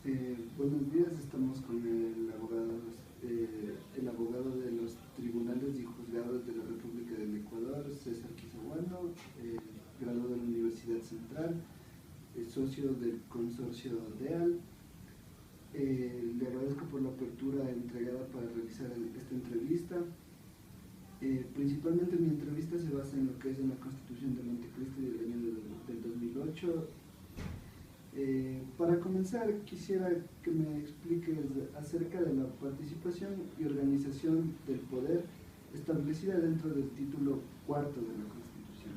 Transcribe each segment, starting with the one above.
Buenos días, estamos con el abogado de los tribunales y juzgados de la República del Ecuador, César Quizaguano, graduado de la Universidad Central, socio del consorcio DEAL. Le agradezco por la apertura entregada para realizar esta entrevista. Principalmente mi entrevista se basa en lo que es en la Constitución de Montecristi del año del 2008. Para comenzar, quisiera que me expliques acerca de la participación y organización del poder establecida dentro del título cuarto de la Constitución.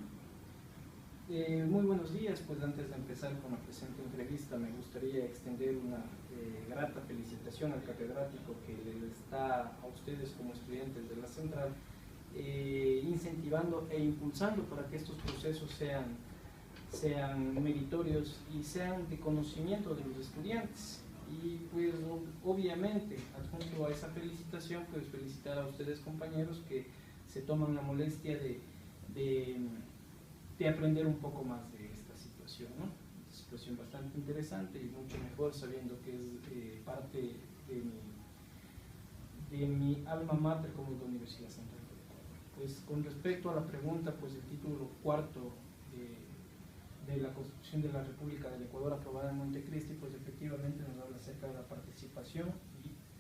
Muy buenos días. Pues antes de empezar con la presente entrevista me gustaría extender una grata felicitación al catedrático que les está a ustedes como estudiantes de la Central incentivando e impulsando para que estos procesos sean meritorios y sean de conocimiento de los estudiantes. Y pues obviamente, adjunto a esa felicitación, pues felicitar a ustedes compañeros que se toman la molestia de aprender un poco más de esta situación, ¿no? Una situación bastante interesante y mucho mejor sabiendo que es parte de mi alma mater como la Universidad Central. Pues con respecto a la pregunta, pues el título cuarto de la Constitución de la República del Ecuador aprobada en Montecristi, pues efectivamente nos habla acerca de la participación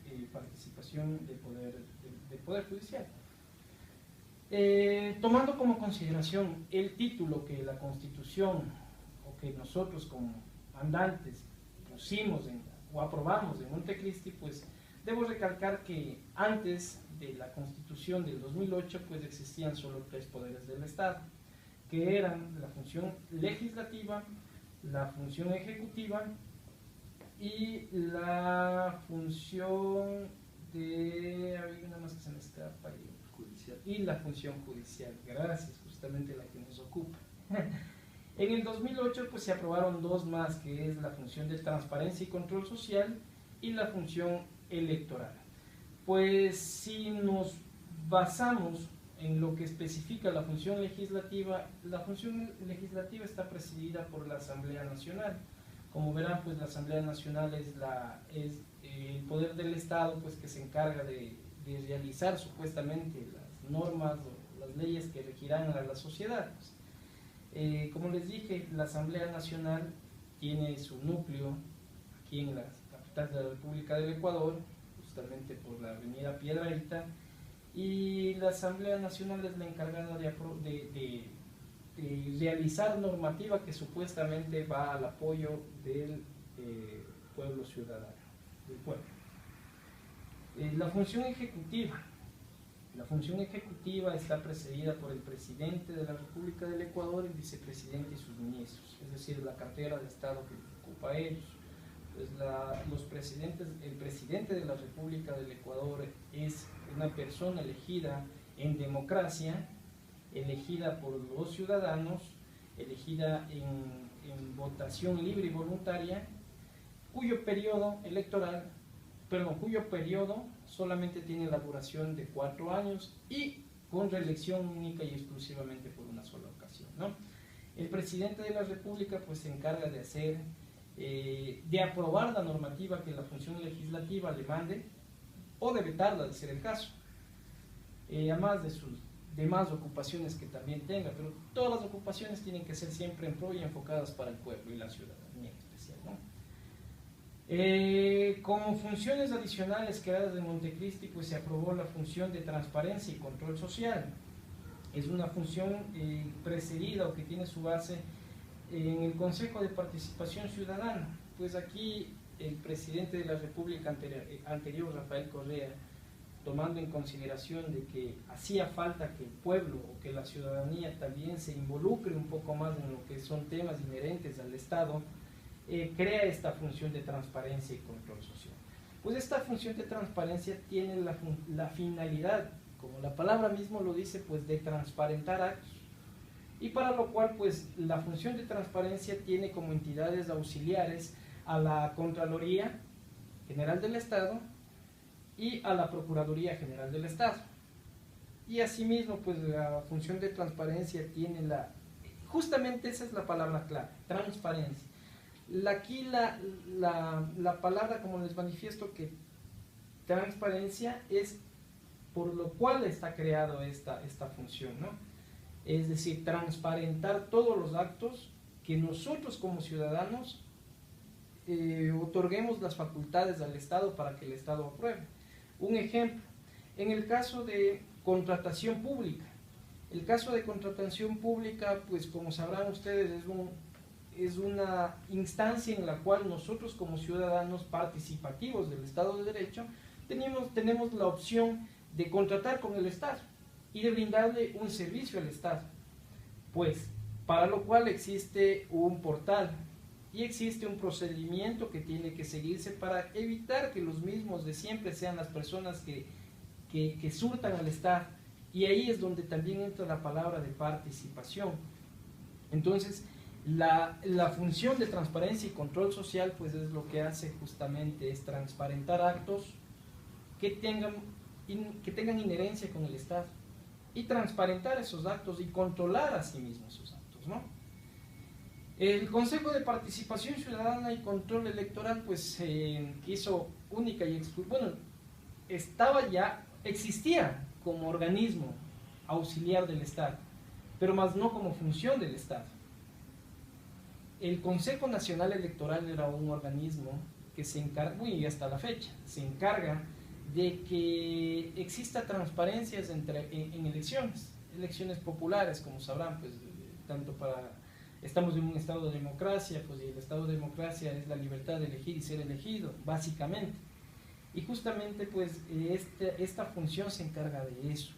y participación del poder judicial. Tomando como consideración el título que la Constitución o que nosotros como mandantes pusimos o aprobamos en Montecristi, pues debo recalcar que antes de la Constitución del 2008 pues existían solo tres poderes del Estado, que eran la función legislativa, la función ejecutiva y la función la función judicial. Gracias, justamente la que nos ocupa. En el 2008 pues se aprobaron dos más, que es la función de transparencia y control social y la función electoral. Pues si nos basamos en lo que especifica la función legislativa está presidida por la Asamblea Nacional. Como verán, pues la Asamblea Nacional es el poder del Estado, pues que se encarga de realizar supuestamente las normas o las leyes que regirán a la sociedad. Como les dije, la Asamblea Nacional tiene su núcleo aquí en la capital de la República del Ecuador, justamente por la avenida Piedrahíta, y la Asamblea Nacional es la encargada de realizar normativa que supuestamente va al apoyo del pueblo ciudadano, del pueblo. La función ejecutiva está presidida por el presidente de la República del Ecuador, el vicepresidente y sus ministros, es decir, la cartera de Estado que ocupa ellos. Pues el presidente de la República del Ecuador es una persona elegida en democracia, elegida por los ciudadanos, elegida en votación libre y voluntaria, cuyo periodo solamente tiene la duración de 4 años y con reelección única y exclusivamente por una sola ocasión, ¿no? El presidente de la República pues se encarga de aprobar la normativa que la función legislativa le mande o de vetarla, de ser el caso, además de sus demás ocupaciones que también tenga, pero todas las ocupaciones tienen que ser siempre en pro y enfocadas para el pueblo y la ciudadanía en especial, ¿no? Como funciones adicionales creadas en Montecristi, pues se aprobó la función de transparencia y control social. Es una función precedida o que tiene su base en el Consejo de Participación Ciudadana. Pues aquí el presidente de la República anterior, Rafael Correa, tomando en consideración de que hacía falta que el pueblo o que la ciudadanía también se involucre un poco más en lo que son temas inherentes al Estado, crea esta función de transparencia y control social. Pues esta función de transparencia tiene la finalidad, como la palabra mismo lo dice, pues de transparentar actos, y para lo cual pues la función de transparencia tiene como entidades auxiliares a la Contraloría General del Estado y a la Procuraduría General del Estado. Y asimismo pues la función de transparencia tiene justamente esa es la palabra clave, transparencia. Aquí la palabra, como les manifiesto, que transparencia es por lo cual está creado esta función, ¿no? Es decir, transparentar todos los actos que nosotros como ciudadanos otorguemos las facultades al Estado para que el Estado apruebe. Un ejemplo, en el caso de contratación pública. El caso de contratación pública, pues como sabrán ustedes, es una instancia en la cual nosotros como ciudadanos participativos del Estado de Derecho tenemos la opción de contratar con el Estado y de brindarle un servicio al Estado. Pues, para lo cual existe un portal y existe un procedimiento que tiene que seguirse para evitar que los mismos de siempre sean las personas que surtan al Estado. Y ahí es donde también entra la palabra de participación. Entonces, la función de transparencia y control social, pues es lo que hace justamente, es transparentar actos que tengan inherencia con el Estado y transparentar esos actos y controlar a sí mismos esos actos, ¿no? El Consejo de Participación Ciudadana y Control Electoral, pues hizo única y exclusiva, existía como organismo auxiliar del Estado, pero más no como función del Estado. El Consejo Nacional Electoral era un organismo que se encarga, y hasta la fecha, se encarga de que exista transparencias en elecciones populares, como sabrán, pues estamos en un estado de democracia, pues y el estado de democracia es la libertad de elegir y ser elegido, básicamente. Y justamente pues esta función se encarga de eso,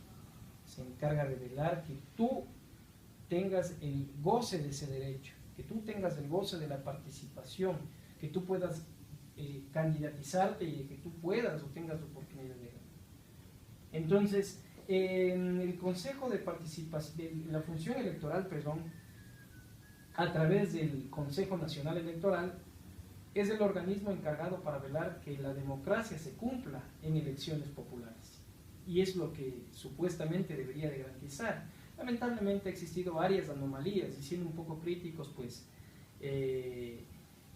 se encarga de velar que tú tengas el goce de ese derecho, que tú tengas el goce de la participación, que tú puedas candidatizarte y que tú puedas o tengas la oportunidad de ganar. Entonces, en el Consejo de Participación, la función electoral, a través del Consejo Nacional Electoral, es el organismo encargado para velar que la democracia se cumpla en elecciones populares. Y es lo que supuestamente debería de garantizar. Lamentablemente ha existido varias anomalías, y siendo un poco críticos, pues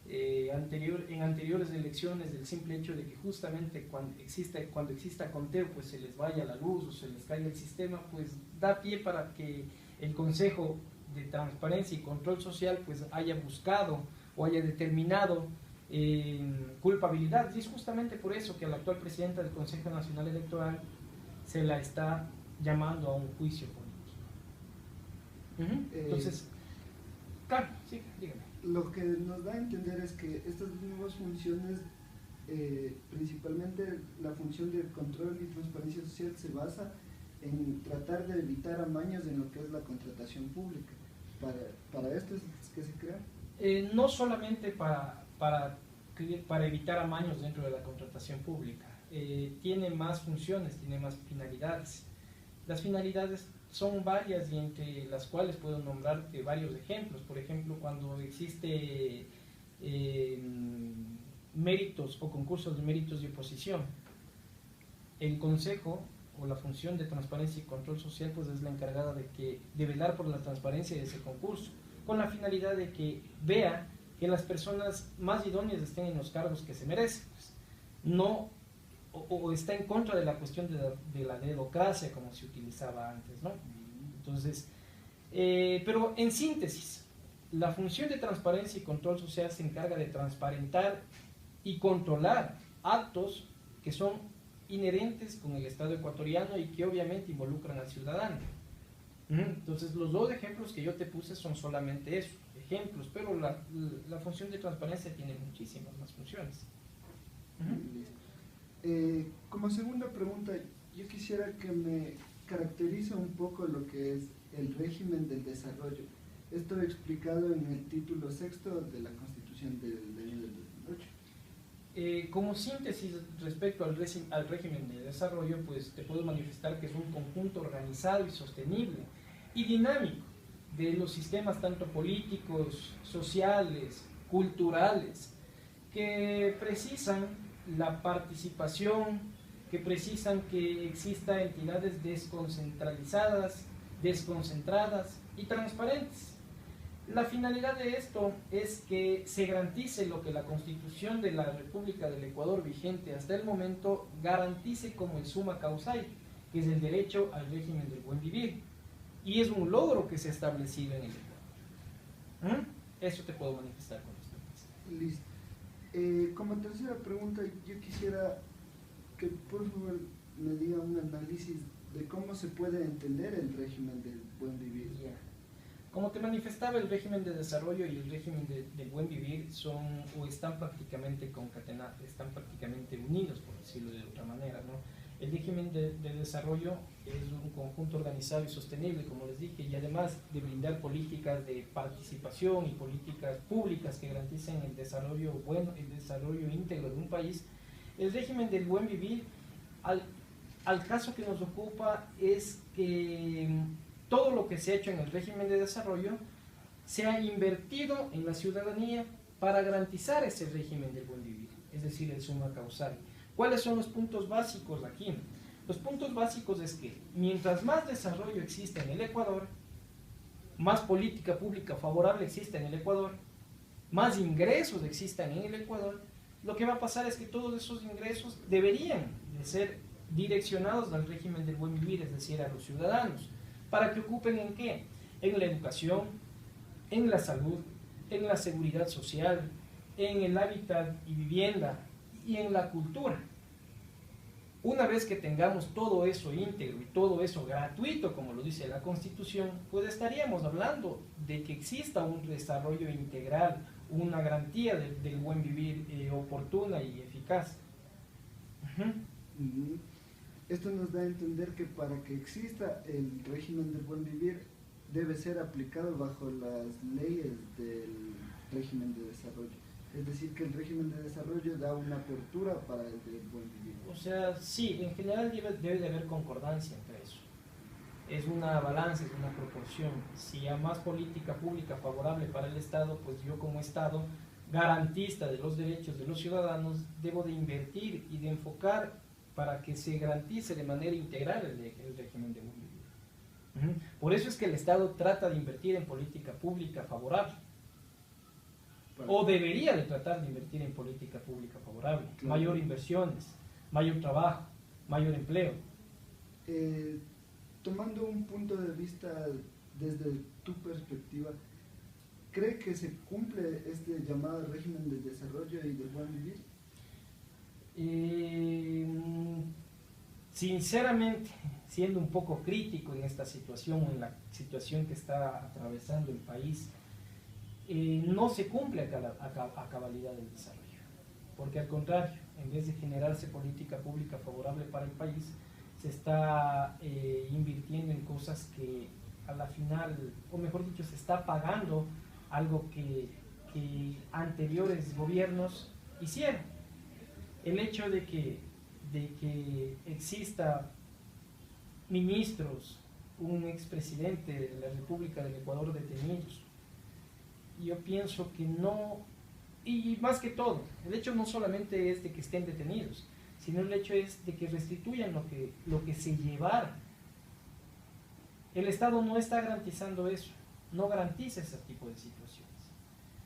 en anteriores elecciones, el simple hecho de que justamente cuando exista conteo, pues se les vaya la luz o se les caiga el sistema, pues da pie para que el Consejo de Transparencia y Control Social pues haya buscado o haya determinado culpabilidad. Y es justamente por eso que a la actual presidenta del Consejo Nacional Electoral se la está llamando a un juicio político. Entonces, claro, sí, dígame. Lo que nos da a entender es que estas nuevas funciones, principalmente la función de control y transparencia social, se basa en tratar de evitar amaños en lo que es la contratación pública. ¿Para esto es que se crea? No solamente para evitar amaños dentro de la contratación pública, tiene más funciones, tiene más finalidades. Las finalidades son varias y entre las cuales puedo nombrarte varios ejemplos. Por ejemplo, cuando existe méritos o concursos de méritos de oposición, el Consejo o la función de transparencia y control social pues es la encargada de velar por la transparencia de ese concurso, con la finalidad de que vea que las personas más idóneas estén en los cargos que se merecen, pues, no o está en contra de la cuestión de la dedocracia como se utilizaba antes, ¿no? Entonces, pero en síntesis, la función de transparencia y control social se encarga de transparentar y controlar actos que son inherentes con el Estado ecuatoriano y que obviamente involucran al ciudadano. Entonces, los dos ejemplos que yo te puse son solamente eso, ejemplos, pero la función de transparencia tiene muchísimas más funciones. Como segunda pregunta, yo quisiera que me caracterice un poco lo que es el régimen del desarrollo. Esto explicado en el título 6 de la Constitución del año del 2008. Como síntesis respecto al régimen de desarrollo, pues te puedo manifestar que es un conjunto organizado y sostenible y dinámico de los sistemas tanto políticos, sociales, culturales, que precisan la participación, que precisan que exista entidades desconcentradas y transparentes. La finalidad de esto es que se garantice lo que la Constitución de la República del Ecuador vigente hasta el momento garantice como el summa causal, que es el derecho al régimen del buen vivir. Y es un logro que se ha establecido en el Ecuador. Eso te puedo manifestar con esto. Listo. Como tercera pregunta, yo quisiera que por favor me diga un análisis de cómo se puede entender el régimen del buen vivir. Yeah. Como te manifestaba, el régimen de desarrollo y el régimen del buen vivir son o están prácticamente concatenados, están prácticamente unidos, por decirlo de otra manera, ¿no? El régimen de desarrollo es un conjunto organizado y sostenible, como les dije, y además de brindar políticas de participación y políticas públicas que garanticen el desarrollo bueno, el desarrollo íntegro de un país. El régimen del buen vivir, al caso que nos ocupa, es que todo lo que se ha hecho en el régimen de desarrollo se ha invertido en la ciudadanía para garantizar ese régimen del buen vivir, es decir, el summa causal. ¿Cuáles son los puntos básicos aquí? Los puntos básicos es que mientras más desarrollo exista en el Ecuador, más política pública favorable exista en el Ecuador, más ingresos existan en el Ecuador, lo que va a pasar es que todos esos ingresos deberían de ser direccionados al régimen del buen vivir, es decir, a los ciudadanos. ¿Para que ocupen en qué? En la educación, en la salud, en la seguridad social, en el hábitat y vivienda y en la cultura. Una vez que tengamos todo eso íntegro y todo eso gratuito, como lo dice la Constitución, pues estaríamos hablando de que exista un desarrollo integral, una garantía del buen vivir oportuna y eficaz. Esto nos da a entender que para que exista el régimen del buen vivir debe ser aplicado bajo las leyes del régimen de desarrollo. Es decir, que el régimen de desarrollo da una apertura para el del buen vivir. O sea, sí, en general debe de haber concordancia entre eso. Es una balanza, es una proporción. Si hay más política pública favorable para el Estado, pues yo como Estado, garantista de los derechos de los ciudadanos, debo de invertir y de enfocar para que se garantice de manera integral el régimen de buen vivir. Por eso es que el Estado trata de invertir en política pública favorable. O debería de tratar de invertir en política pública favorable. Claro. Mayor inversiones, mayor trabajo, mayor empleo. Tomando un punto de vista desde tu perspectiva, ¿cree que se cumple este llamado régimen de desarrollo y del buen vivir? Sinceramente, siendo un poco crítico en esta situación, en la situación que está atravesando el país, no se cumple a cabalidad el desarrollo, porque al contrario, en vez de generarse política pública favorable para el país, se está invirtiendo en cosas que a la final, o mejor dicho, se está pagando algo que anteriores gobiernos hicieron. El hecho de que exista ministros, un expresidente de la República del Ecuador detenidos, yo pienso que no, y más que todo, el hecho no solamente es de que estén detenidos, sino el hecho es de que restituyan lo que se llevaron. El Estado no está garantizando eso, no garantiza ese tipo de situaciones.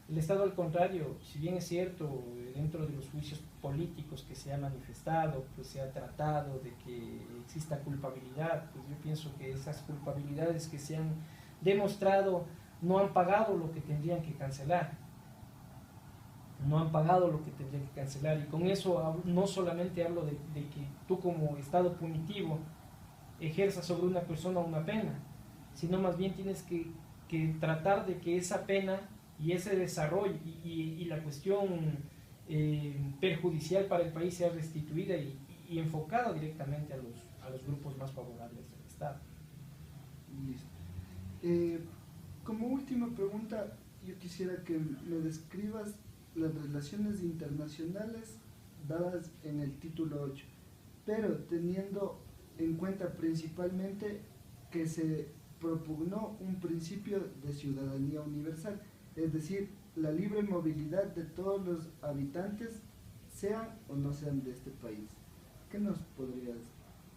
El Estado, al contrario, si bien es cierto, dentro de los juicios políticos que se ha manifestado, pues se ha tratado de que exista culpabilidad, pues yo pienso que esas culpabilidades que se han demostrado no han pagado lo que tendrían que cancelar. No han pagado lo que tendrían que cancelar. Y con eso no solamente hablo de que tú como Estado punitivo ejerzas sobre una persona una pena, sino más bien tienes que tratar de que esa pena y ese desarrollo y la cuestión perjudicial para el país sea restituida y enfocada directamente a los grupos más favorables del Estado. Listo. Como última pregunta, yo quisiera que me describas las relaciones internacionales dadas en el título 8, pero teniendo en cuenta principalmente que se propugnó un principio de ciudadanía universal, es decir, la libre movilidad de todos los habitantes, sean o no sean de este país. ¿Qué nos podrías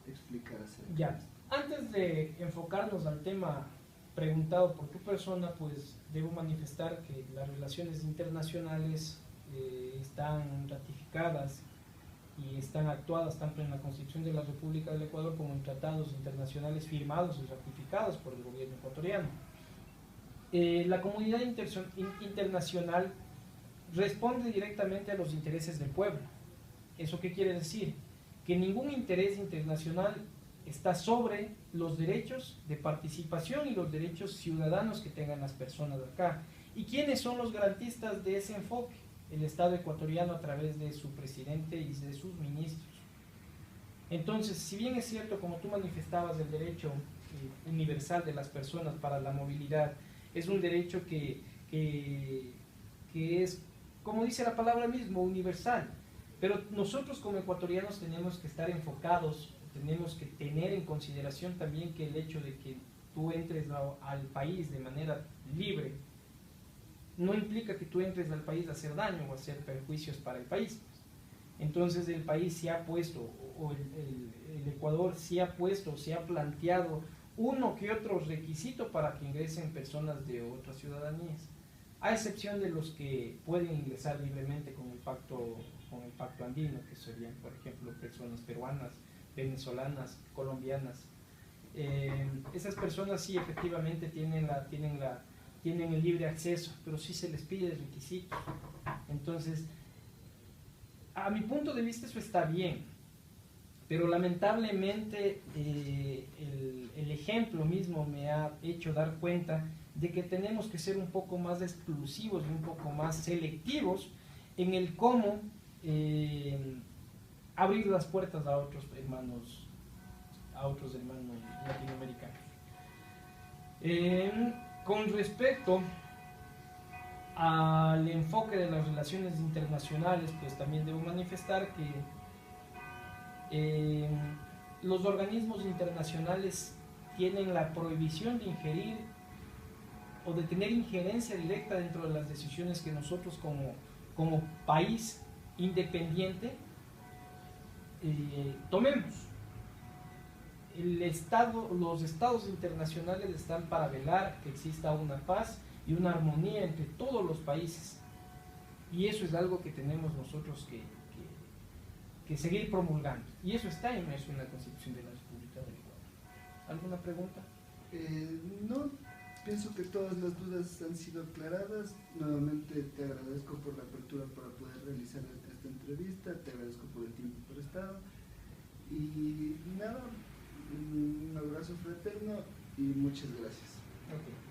explicar acerca? Ya, antes de enfocarnos al tema preguntado por tu persona, pues debo manifestar que las relaciones internacionales están ratificadas y están actuadas tanto en la Constitución de la República del Ecuador como en tratados internacionales firmados y ratificados por el gobierno ecuatoriano. La comunidad internacional responde directamente a los intereses del pueblo. ¿Eso qué quiere decir? Que ningún interés internacional está sobre los derechos de participación y los derechos ciudadanos que tengan las personas de acá. ¿Y quiénes son los garantistas de ese enfoque? El Estado ecuatoriano a través de su presidente y de sus ministros. Entonces, si bien es cierto, como tú manifestabas, el derecho universal de las personas para la movilidad es un derecho que es, como dice la palabra mismo, universal, pero nosotros como ecuatorianos tenemos que estar enfocados, tenemos que tener en consideración también que el hecho de que tú entres al país de manera libre no implica que tú entres al país a hacer daño o a hacer perjuicios para el país. Entonces el país se ha puesto, o el Ecuador se ha puesto, se ha planteado uno que otro requisito para que ingresen personas de otras ciudadanías, a excepción de los que pueden ingresar libremente con el pacto andino, que serían, por ejemplo, personas peruanas, venezolanas, colombianas. Esas personas sí efectivamente tienen el libre acceso, pero sí se les pide requisitos. Entonces, a mi punto de vista eso está bien, pero lamentablemente el ejemplo mismo me ha hecho dar cuenta de que tenemos que ser un poco más exclusivos y un poco más selectivos en el cómo abrir las puertas a otros hermanos latinoamericanos. Con respecto al enfoque de las relaciones internacionales, pues también debo manifestar que los organismos internacionales tienen la prohibición de ingerir o de tener injerencia directa dentro de las decisiones que nosotros como país independiente tomemos. Los estados internacionales están para velar que exista una paz y una armonía entre todos los países, y eso es algo que tenemos nosotros que seguir promulgando, y eso está inmerso en la Constitución de la República del Ecuador. ¿Alguna pregunta? No, pienso que todas las dudas han sido aclaradas. Nuevamente te agradezco por la apertura para poder realizar esta entrevista, te agradezco por el tiempo prestado y nada, un abrazo fraterno y muchas gracias. Okay.